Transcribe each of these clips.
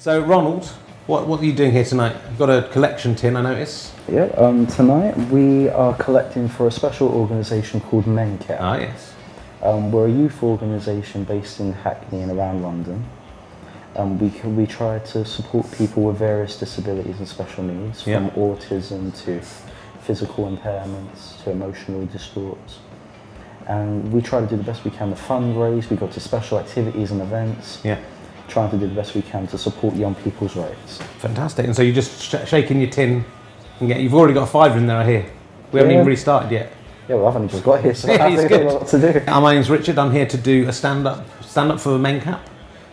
So Ronald, what are you doing here tonight? You've got a collection tin, I notice. Yeah, tonight we are collecting for a special organisation called Mencap. Ah, yes. We're a youth organisation based in Hackney and around London. We try to support people with various disabilities and special needs, from autism to physical impairments to emotional distorts. And we try to do the best we can to fundraise. We go to special activities and events. Yeah. Trying to do the best we can to support young people's rights. Fantastic. And so you're just shaking your tin and you've already got a fiver in there, I hear. We haven't even really started yet. Yeah, well, I've only just got here, so I've got a lot to do. My name's Richard. I'm here to do a stand-up for Mencap.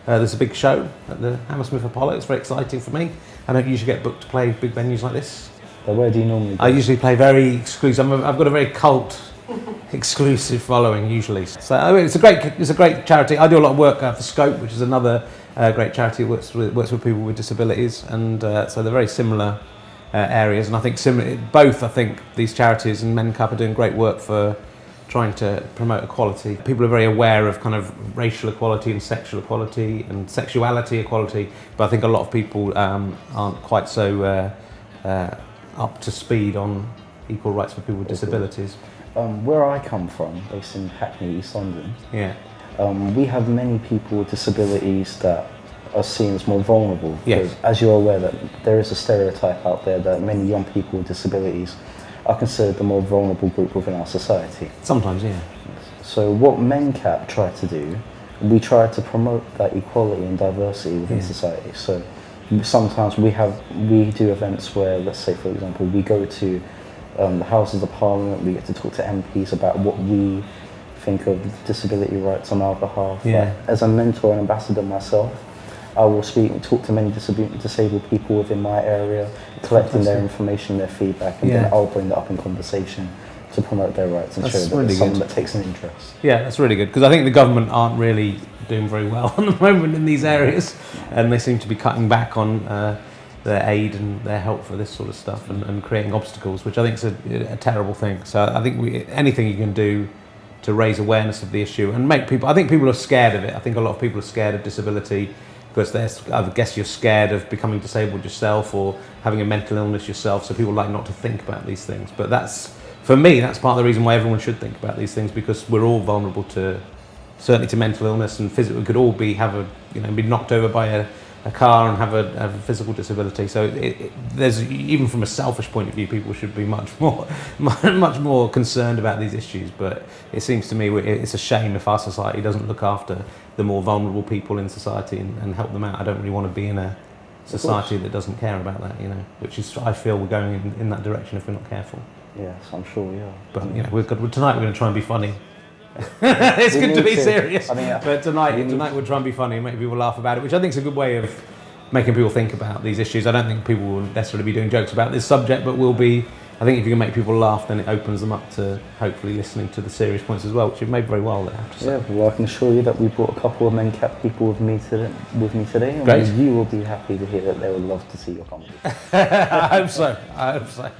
There's a big show at the Hammersmith Apollo. It's very exciting for me. I don't usually get booked to play big venues like this. So where do you normally go? I usually play very exclusive. I've got a very cult exclusive following usually. So it's a great charity. I do a lot of work for Scope, which is another great charity that works with people with disabilities, and so they're very similar areas. And I think I think these charities and Mencap are doing great work for trying to promote equality. People are very aware of kind of racial equality and sexual equality and sexuality equality, but I think a lot of people aren't quite so up to speed on equal rights for people with disabilities. Where I come from, based in Hackney, East London, we have many people with disabilities that are seen as more vulnerable. Yes. Because as you're aware that there is a stereotype out there that many young people with disabilities are considered the more vulnerable group within our society. Sometimes, yeah. So what Mencap try to do, we try to promote that equality and diversity within society. So sometimes we do events where, let's say for example, we go to the Houses of Parliament, we get to talk to MPs about what we think of disability rights on our behalf. Yeah. Like, as a mentor and ambassador myself, I will speak and talk to many disabled people within my area, collecting their information, their feedback, and then I'll bring that up in conversation to promote their rights and show that there's someone that takes an interest. Yeah, that's really good, because I think the government aren't really doing very well at the moment in these areas, and they seem to be cutting back on their aid and their help for this sort of stuff, and creating obstacles, which I think is a terrible thing. So I think anything you can do to raise awareness of the issue and make people, I think people are scared of it. I think a lot of people are scared of disability because I guess you're scared of becoming disabled yourself or having a mental illness yourself, so people like not to think about these things. But for me, that's part of the reason why everyone should think about these things, because we're all vulnerable certainly to mental illness and physical. We could all be knocked over by a car and have a physical disability. So there's, even from a selfish point of view, people should be much more concerned about these issues. But it seems to me it's a shame if our society doesn't look after the more vulnerable people in society and help them out. I don't really want to be in a society that doesn't care about that, which is, I feel we're going in that direction if we're not careful. Yes, I'm sure we are. But tonight we're going to try and be funny. It's good to be serious, but tonight we'll try and be funny and make people laugh about it, which I think is a good way of making people think about these issues. I don't think people will necessarily be doing jokes about this subject, but I think if you can make people laugh, then it opens them up to hopefully listening to the serious points as well, which you've made very well, I have to say. Yeah, well, I can assure you that we brought a couple of Mencap people with me today, and you will be happy to hear that they would love to see your comedy. I hope so.